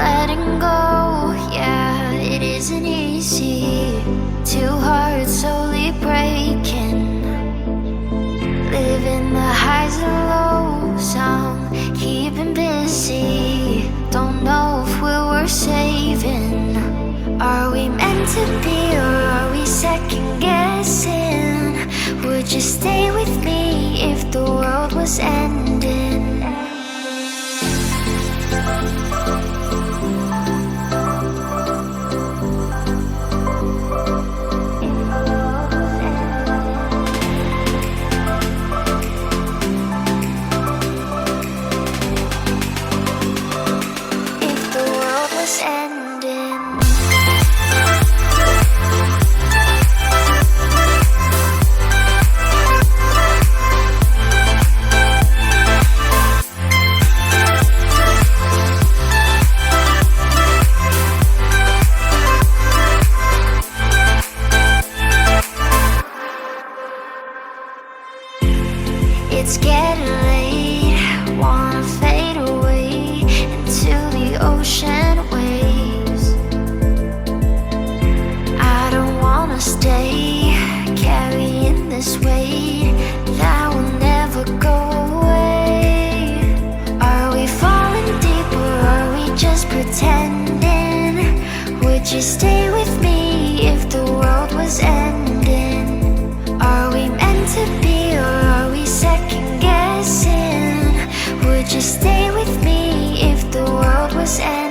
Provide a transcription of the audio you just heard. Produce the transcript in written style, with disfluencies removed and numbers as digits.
letting go, yeah, it isn't easy. Two hearts slowly breaking, living the highs and lows. I'm keeping busy, don't know if we're worth saving. Are we meant to be, or are we second guessing? Would you stay with me if the world was ending? you stay with me if the world was ending? Are we meant to be, or are we second guessing? Would you stay with me if the world was ending?